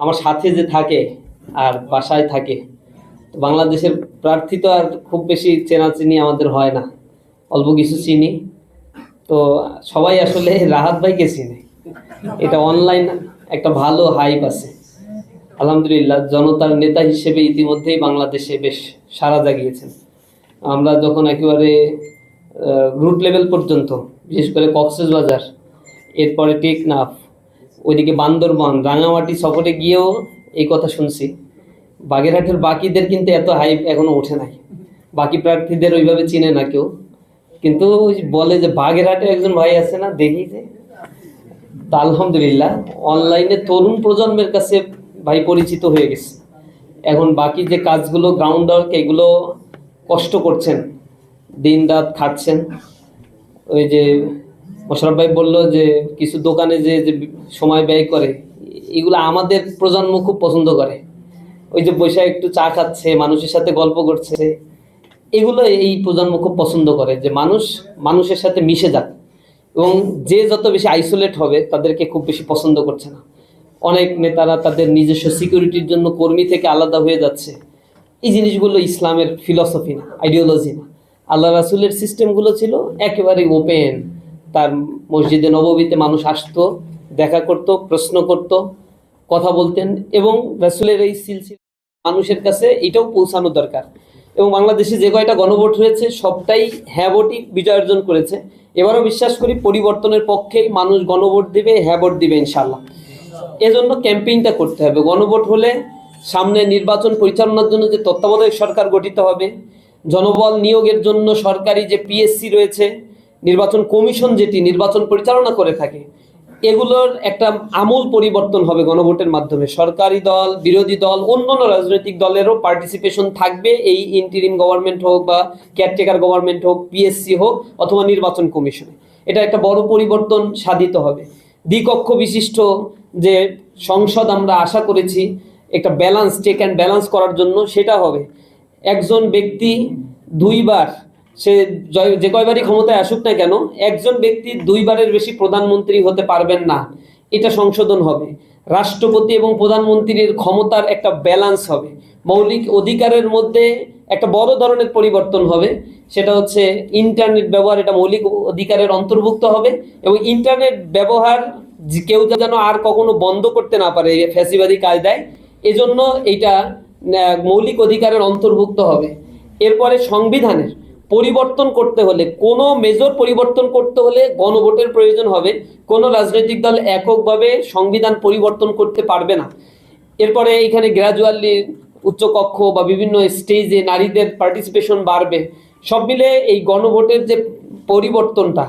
আমার সাথে যে থাকে আর বাসায় থাকে, তো বাংলাদেশের প্রার্থী তো আর খুব বেশি চেনাচিনি আমাদের হয় না, অল্প কিছু চিনি। তো সবাই আসলে রাহাত ভাইকে চিনে, এটা অনলাইন একটা ভালো হাইপ আছে। আলহামদুলিল্লাহ, জনতার নেতা হিসেবে ইতিমধ্যেই বাংলাদেশে বেশ সাড়া জাগিয়েছেন। আমরা যখন একেবারে রুট লেভেল পর্যন্ত, বিশেষ করে কক্সবাজার, এরপরে টেকনাফ, ওইদিকে বান্দরবান, রাঙামাটি সফরে গিয়েও এই কথা শুনছি। বাগেরহাটের বাকিদের কিন্তু এত হাইপ এখনো ওঠে নাই, বাকি প্রার্থীদের ওইভাবে চিনে না কেউ। কিন্তু বলে যে বাগেরহাটে একজন ভাই আছে না, দেখি যে। তা আলহামদুলিল্লাহ অনলাইনে তরুণ প্রজন্মের কাছে ভাই পরিচিত হয়ে গেছে। এখন বাকি যে কাজগুলো গ্রাউন্ড ওয়ার্ক, এগুলো কষ্ট করছেন, দিন রাত খাচ্ছেন। ওই যে মোশাররফ ভাই বললো যে কিছু দোকানে যে যে সময় ব্যয় করে, এগুলো আমাদের প্রজন্ম খুব পছন্দ করে। ওই যে বৈশাখ একটু চা খাচ্ছে, মানুষের সাথে গল্প করছে, এগুলো এই প্রজন্ম খুব পছন্দ করে, যে মানুষ মানুষের সাথে মিশে যাক। এবং যে যত বেশি আইসোলেট হবে তাদেরকে খুব বেশি পছন্দ করছে না। অনেক নেতারা তাদের নিজস্ব সিকিউরিটির জন্য কর্মী থেকে আলাদা হয়ে যাচ্ছে। এই জিনিসগুলো ইসলামের ফিলসফি না, আইডিওলজি না। আল্লাহ রাসুলের সিস্টেমগুলো ছিল একেবারে ওপেন। তার মসজিদে নববীতে মানুষ আসতো, দেখা করত, প্রশ্ন করত, কথা বলতেন। এবং রাসুলের এই সিলসিলা মানুষের কাছে এটাও পৌঁছানো দরকার। এবং বাংলাদেশে যে কয়টা গণভোট হয়েছে সবটাই হ্যাঁ ভোটই বিজয় অর্জন করেছে। এবারও বিশ্বাস করি পরিবর্তনের পক্ষেই মানুষ গণভোট দিবে, হ্যাঁ ভোট দিবে ইনশাল্লাহ। এজন্য ক্যাম্পেইনটা করতে হবে। গণভোট হলে সামনে নির্বাচন পরিচালনার জন্য যে তত্ত্বাবধায়ক সরকার গঠিত হবে, জনবল নিয়োগের জন্য সরকারি যে পিএসসি রয়েছে, নির্বাচন কমিশন যেটি নির্বাচন পরিচালনা করে থাকে, এগুলোর একটা আমূল পরিবর্তন হবে গণভোটের মাধ্যমে। সরকারি দল, বিরোধী দল, অন্যান্য রাজনৈতিক দলেরও পার্টিসিপেশন থাকবে এই ইন্টিরিম গভর্নমেন্ট হোক বা কেয়ারটেকার গভর্নমেন্ট হোক, পিএসসি হোক অথবা নির্বাচন কমিশনে। এটা একটা বড় পরিবর্তন সাধিত হবে। দ্বিকক্ষ বিশিষ্ট যে সংসদ আমরা আশা করেছি একটা ব্যালেন্স, চেক অ্যান্ড ব্যালেন্স করার জন্য, সেটা হবে। একজন ব্যক্তি দুইবার, সে যে কয়বারই ক্ষমতায় আসুক না কেন, একজন ব্যক্তি দুইবারের বেশি প্রধানমন্ত্রী হতে পারবেন না, এটা সংশোধন হবে। রাষ্ট্রপতি এবং প্রধানমন্ত্রীর ক্ষমতার একটা ব্যালেন্স হবে। মৌলিক অধিকারের মধ্যে একটা বড় ধরনের পরিবর্তন হবে, সেটা হচ্ছে ইন্টারনেট ব্যবহার, এটা মৌলিক অধিকারের অন্তর্ভুক্ত হবে। এবং ইন্টারনেট ব্যবহার কেউ যেন আর কখনো বন্ধ করতে না পারে ফ্যাসিবাদী কায়দায়, এজন্য এইটা মৌলিক অধিকারের অন্তর্ভুক্ত হবে। এরপরে সংবিধানের পরিবর্তন করতে হলে, কোনো মেজর পরিবর্তন করতে হলে গণভোটের প্রয়োজন হবে। কোনো রাজনৈতিক দল এককভাবে সংবিধান পরিবর্তন করতে পারবে না। এরপরে এইখানে গ্র্যাজুয়ালি উচ্চকক্ষ বা বিভিন্ন স্টেজে নারীদের পার্টিসিপেশন বাড়বে। সব মিলে এই গণভোটের যে পরিবর্তনটা,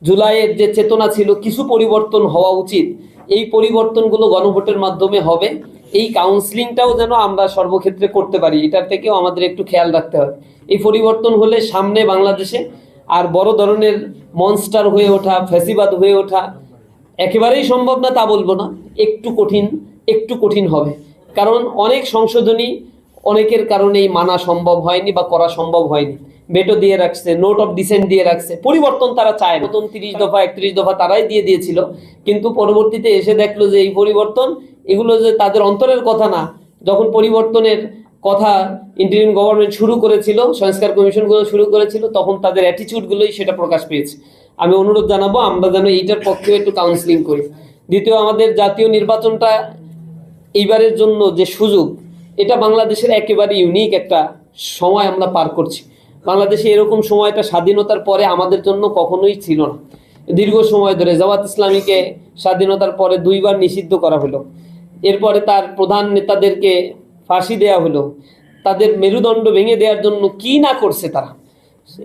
জুলাইয়ের যে চেতনা ছিল কিছু পরিবর্তন হওয়া উচিত, এই পরিবর্তনগুলো গণভোটের মাধ্যমে হবে। এই কাউন্সিলিংটাও যেন আমরা সর্বক্ষেত্রে করতে পারি, এটার থেকেও আমাদের একটু খেয়াল রাখতে হবে। এই পরিবর্তন হলে সামনে বাংলাদেশে আর বড় ধরনের মনস্টার হয়ে ওঠা, ফ্যাসিবাদ হয়ে ওঠা একেবারেই সম্ভব না তা বলবো না, একটু কঠিন হবে। কারণ অনেক সংশোধনী অনেকের কারণেই মানা সম্ভব হয়নি বা করা সম্ভব হয়নি। ভেটো দিয়ে রাখছে, নোট অফ ডিসেন্ট দিয়ে রাখছে, পরিবর্তন তারা চায়। নতুন 30 দফা 31 দফা তারাই দিয়ে দিয়েছিল, কিন্তু পরবর্তীতে এসে দেখলো যে এই পরিবর্তন, এগুলো যে তাদের অন্তরের কথা না। যখন পরিবর্তনের কথা ইন্টারিম গভর্নমেন্ট শুরু করেছিল, সংস্কার কমিশনগুলো শুরু করেছিল, তখন তাদের অ্যাটিচিউডগুলোই সেটা প্রকাশ পেয়েছে। আমি অনুরোধ জানাবো আমরা যেন এইটার পক্ষেও একটু কাউন্সিলিং করি। দ্বিতীয়, আমাদের জাতীয় নির্বাচনটা এইবারের জন্য যে সুযোগ, এটা বাংলাদেশের একেবারে ইউনিক একটা সময় আমরা পার করছি। বাংলাদেশে এরকম সময়টা স্বাধীনতার পরে আমাদের জন্য কখনোই ছিল না। দীর্ঘ সময় ধরে জামাত ইসলামীকে স্বাধীনতার পরে 2বার নিষিদ্ধ করা হলো, এরপরে তার প্রধান নেতাদেরকে ফাঁসি দেয়া হলো, তাদের মেরুদণ্ড ভেঙে দেওয়ার জন্য কি না করছে তারা।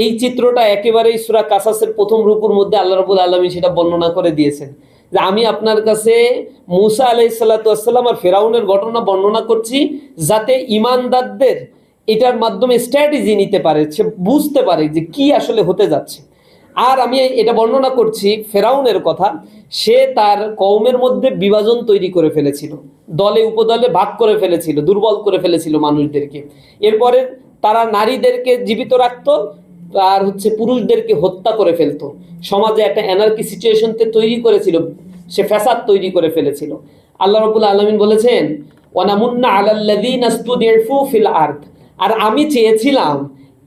এই চিত্রটা একেবারেই সূরা কাসাসের প্রথম রূপের মধ্যে আল্লাহ রাব্বুল আলামিন সেটা বর্ণনা করে দিয়েছেন, যে আমি আপনার কাছে মূসা আলাইহিস সালাতু ওয়াস সালাম আর ফেরাউনের ঘটনা বর্ণনা করছি, যাতে ঈমানদারদের এটার মাধ্যমে স্ট্র্যাটেজি নিতে পারে, সে বুঝতে পারে যে কি আসলে হতে যাচ্ছে। আর আমি এটা বর্ণনা করছি ফেরাউনের কথা, সে তার কওমের মধ্যে বিভাজন তৈরি করে ফেলেছিল, দলে উপদলে ভাগ করে ফেলেছিল, দুর্বল করে ফেলেছিল মানুষদেরকে। এরপরে তারা নারীদেরকে জীবিত রাখতো আর পুরুষদেরকে হত্যা করে ফেলতো। সমাজে একটা অ্যানার্কি সিচুয়েশনতে তৈরি করেছিল, সে ফ্যাসাদ তৈরি করে ফেলেছিল। আল্লাহ রাব্বুল আলামিন বলেছেন ওয়ানামুন্না আলাল্লাযীনা ইসতুদিফু ফিল আরদ, আর আমি চেয়েছিলাম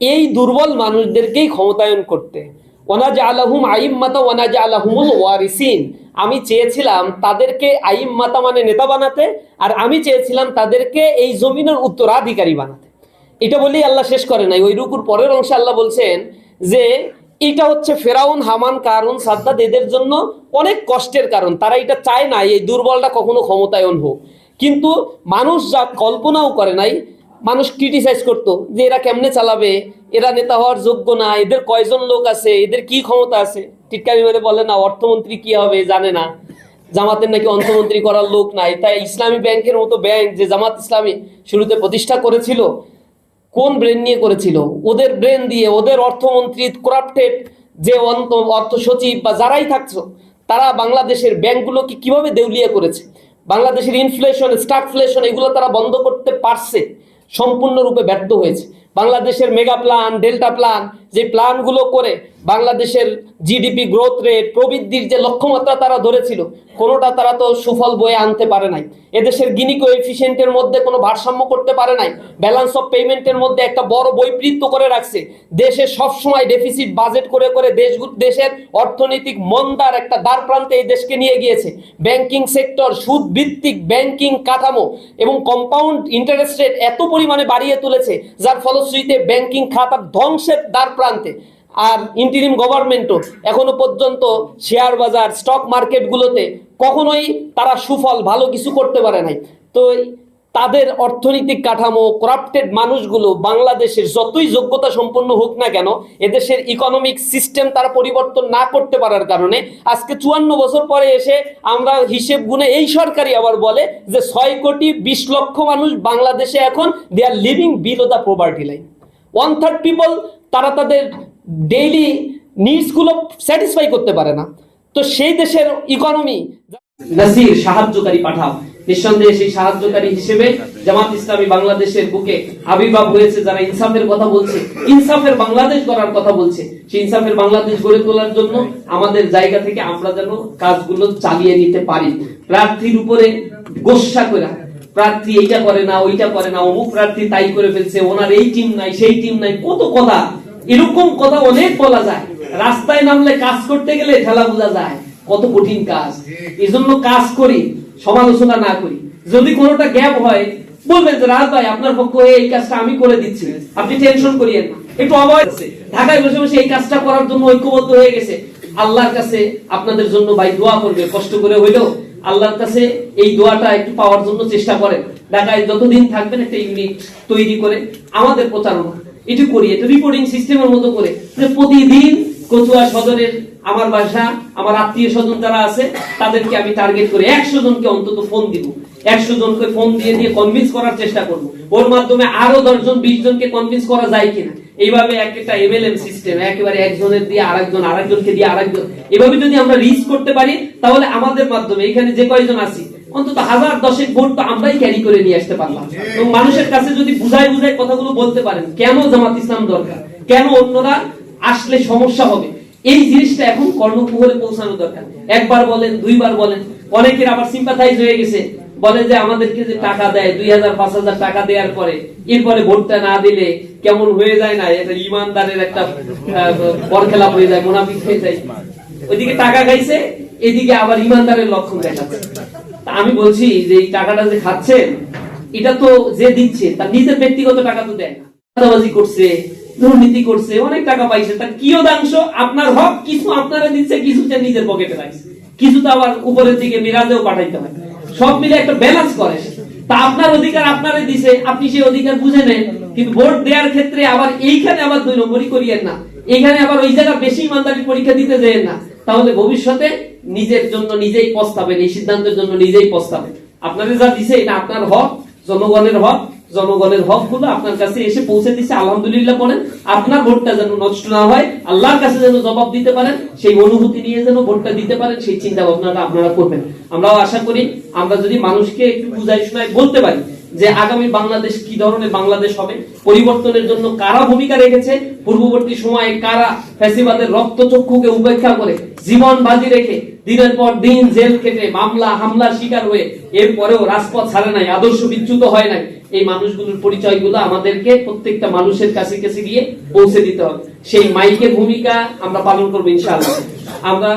এই দুর্বল মানুষদেরকেই ক্ষমতায়ন করতে। ওয়ানাজআলাহুম আইম্মাতা ওয়ানাজআলাহুমুল ওয়ারিসিন, আমি চেয়েছিলাম তাদেরকে আইম্মাতা মানে নেতা বানাতে, আর আমি চেয়েছিলাম তাদেরকে এই জমিনের উত্তরাধিকারী বানাতে। এটা বলেই আল্লাহ শেষ করে নাই, ওই রুকুর পরের অংশে আল্লাহ বলছেন যে এটা হচ্ছে ফেরাউন, হামান, কারুন, সাদ্দাত এদের জন্য অনেক কষ্টের কারণ। তারা এটা চায় না এই দুর্বলটা কখনো ক্ষমতায়ন হোক, কিন্তু মানুষ যা কল্পনাও করে নাই। মানুষ ক্রিটিসাইজ করতো যে এরা কেমনে চালাবে, এরা নেতা হওয়ার যোগ্য না, এদের কয়জন লোক আছে, এদের কি ক্ষমতা আছে। টিটকারি মেরে বলে না অর্থমন্ত্রী কি হবে জানে না, জামাতের নাকি অর্থমন্ত্রী করার লোক নাই। তাই ইসলামী ব্যাংকের মতো ব্যাংক যে জামাত ইসলামী শুরুতে প্রতিষ্ঠা করেছিল, কোন ব্রেন নিয়ে করেছিল? ওদের ব্রেন দিয়ে, ওদের অর্থমন্ত্রী করাপ্টেড যে অর্থ সচিব বা যারাই থাকছো, তারা বাংলাদেশের ব্যাংকগুলোকে কিভাবে দেউলিয়া করেছে, বাংলাদেশের ইনফ্লেশন, স্টাগফ্লেশন এগুলো তারা বন্ধ করতে পারছে, সম্পূর্ণরূপে ব্যর্থ হয়েছে। বাংলাদেশের মেগা প্ল্যান, ডেল্টা প্ল্যান, যে প্ল্যানগুলো করে বাংলাদেশের জিডিপি গ্রোথ রেট, প্রবৃদ্ধির যে লক্ষ্যমাত্রা তারা ধরেছিল, কোনোটা তারা তো সুফল বয়ে আনতে পারে নাই। এদেশের গিনি কোএফিসিয়েন্টের মধ্যে কোনো ভারসাম্য করতে পারে নাই। ব্যালেন্স অফ পেমেন্টের মধ্যে একটা বড় বৈপরীত্য করে রাখছে। দেশে সবসময় ডেফিসিট বাজেট করে করে দেশের অর্থনৈতিক মন্দার একটা দ্বার প্রান্তে এই দেশকে নিয়ে গিয়েছে। ব্যাংকিং সেক্টর, সুদ ভিত্তিক ব্যাংকিং কাঠামো এবং কম্পাউন্ড ইন্টারেস্ট রেট এত পরিমাণে বাড়িয়ে তুলেছে, যার ফলশ্রুতিতে ব্যাংকিং খাতার ধ্বংসের দ্বার প্রান্তে। আর ইন্টারিম গভর্নমেন্টও এখনো পর্যন্ত শেয়ার বাজার, স্টক মার্কেটগুলোতে কখনোই তারা সুফল ভালো কিছু করতে পারে নাই। তো তাদের অর্থনৈতিক কাঠামো, করাপ্টেড মানুষগুলো বাংলাদেশের যতই যোগ্যতা সম্পন্ন হোক না কেন, এদেশের ইকোনমিক সিস্টেম তারা পরিবর্তন না করতে পারার কারণে আজকে 54 বছর পরে এসে আমরা হিসেব গুনে এই সরকারই আবার বলে যে 6,20,00,000 মানুষ বাংলাদেশে এখন they are living below the poverty line. 1/3 people তারা তাদের ডেইলি নিডসগুলো স্যাটিসফাই করতে পারে না। তো সেই দেশের ইকোনমি নাসির, সাহায্যকারী পাঠাও। নিঃসন্দেহে সেই সাহায্যকারী হিসেবে জামাত ইসলামী বাংলাদেশের বুকে আবির্ভাব হয়েছে, যারা ইনসাফের কথা বলছে, ইনসাফের বাংলাদেশ গড়ার কথা বলছে। সেই ইনসাফের বাংলাদেশ গড়ে তোলার জন্য আমাদের জায়গা থেকে আমরা যেন কাজগুলো চালিয়ে নিতে পারি। প্রার্থীর উপরে গোস্বা করে, প্রার্থী এইটা করে না, ওইটা করে না, অমুক প্রার্থী তাই করে ফেলছে, ওনার এই টিম নাই, সেই টিম নাই, কত কথা, এরকম কথা অনেক বলা যায়। রাস্তায় নামলে কাজ করতে গেলে ঠেলা বোঝা যায় কত কঠিন কাজ। এই জন্য কাজ করি, সমালোচনা না করি। যদি কোনোটা গ্যাপ হয় বলবেন যে রাজ ভাই আপনার পক্ষে এই কাজটা আমি করে দিচ্ছি, আপনি টেনশন করিয়েন না। একটু অবয় আছে ঢাকায় বসে বসে এই কাজটা করার জন্য ঐক্যবদ্ধ হয়ে গেছে। আল্লাহর কাছে আপনাদের জন্য ভাই দোয়া করবে, কষ্ট করে হইলেও আল্লাহর কাছে এই দোয়াটা একটু পাওয়ার জন্য চেষ্টা করেন। ঢাকায় যতদিন থাকবেন একটা ইউনিট তৈরি করে আমাদের প্রচারণা এটি করি, এটা রিপোর্টিং সিস্টেমের মতো করে, যে প্রতিদিন কচুয়া সদরের আমার বাসা, আমার আত্মীয় স্বজন যারা আছে তাদেরকে আমি টার্গেট করে 100 জনকে অন্তত ফোন দিব। 100 জনকে ফোন দিয়ে দিয়ে কনভিন্স করার চেষ্টা করব। ওর মাধ্যমে আরো 10 জন 20 জনকে কনভিন্স করা যায় কিনা। এইভাবে একটা এমএলএম সিস্টেম, একেবারে একজনের দিয়ে আরেকজন, আরেকজনকে দিয়ে আরেকজন, এভাবে যদি আমরা রিচ করতে পারি, তাহলে আমাদের মাধ্যমে এখানে যে কয়জন আছি অন্তত 1000-10 ভোট তো আমরাই ক্যারি করে নিয়ে আসতে পারলাম। এবং মানুষের কাছে যদি বুঝাই বুঝাই কথাগুলো বলতে পারেন, কেন জামাত ইসলাম দরকার, কেন অন্যরা আসলে সমস্যা হবে, এই জিনিসটা এখন কর্ণকুহরে পৌঁছানো দরকার। একবার বলেন, দুইবার বলেন, অনেকের আবার সিম্পাথাইজ হয়ে গেছে, বলে যে আমাদেরকে যে টাকা দেয় 2000-5000 টাকা দেওয়ার পরে এরপরে ভোটটা না দিলে কেমন হয়ে যায় না, এটা ইমানদারের একটা বরখেলাপ হয়ে যায়, মুনাফিক হয়ে যায়। ওইদিকে টাকা খাইছে, এদিকে আবার ইমানদারের লক্ষণ দেখাচ্ছে। আমি বলছি যে এই টাকাটা যে খাচ্ছেন, এটা তো যে দিচ্ছে তার নিজের ব্যক্তিগত টাকা তো দেয় না, চাঁদাবাজি করছে, দুর্নীতি করছে, অনেক টাকা পাইছে, তার কিয়দাংশ আপনার হক কিছু আপনারা দিচ্ছে, কিছু নিজের পকেটে রাখছে, কিছু তো আবার উপরের দিকে মিরাজেও পাঠাইতে হয়। সব মিলে একটা ব্যালেন্স করে। তা আপনার অধিকার আপনারে দিছে, আপনি সেই অধিকার বুঝে নেন, কিন্তু ভোট দেওয়ার ক্ষেত্রে আবার এইখানে আবার 2 নম্বরই করিয়েন না, এখানে আবার ওই জায়গা বেশি ইমানদারি পরীক্ষা দিতে যেন না, তাহলে ভবিষ্যতে নিজের জন্য নিজেই পস্তাবেন, এই সিদ্ধান্তের জন্য নিজেই পস্তাবেন। আপনাদের যা দিছে এটা আপনার হক, জনগণের হক, জনগণের হক গুলো আপনার কাছে এসে পৌঁছে দিচ্ছে, আলহামদুলিল্লাহ বলেন। আপনার ভোটটা যেন নষ্ট না হয়, আল্লাহর কাছে যেন জবাব দিতে পারেন, সেই অনুভূতি নিয়ে যেন ভোটটা দিতে পারেন, সেই চিন্তা ভাবনাটা আপনারা করবেন। আমরাও আশা করি আমরা যদি মানুষকে একটু বুঝাই শোনায় বলতে পারি যে আগামী বাংলাদেশ কি ধরনের বাংলাদেশ হবে, পরিবর্তনের জন্য কারা ভূমিকা রেখেছে, পূর্ববর্তী সময়ে কারা ফ্যাসিবাদের রক্তচক্ষুকে উপেক্ষা করে জীবন বাজি রেখে দিনের পর দিন জেল খেটে মামলা হামলার শিকার হয়ে এরপরেও রাজপথ ছাড়ে নাই, আদর্শ বিচ্যুত হয় নাই, এই মানুষগুলোর পরিচয়গুলো আমাদেরকে প্রত্যেকটা মানুষের কাছে কাছে গিয়ে পৌঁছে দিতে হবে। সেই মাইকের ভূমিকা আমরা পালন করবো ইনশাআল্লাহ। আমরা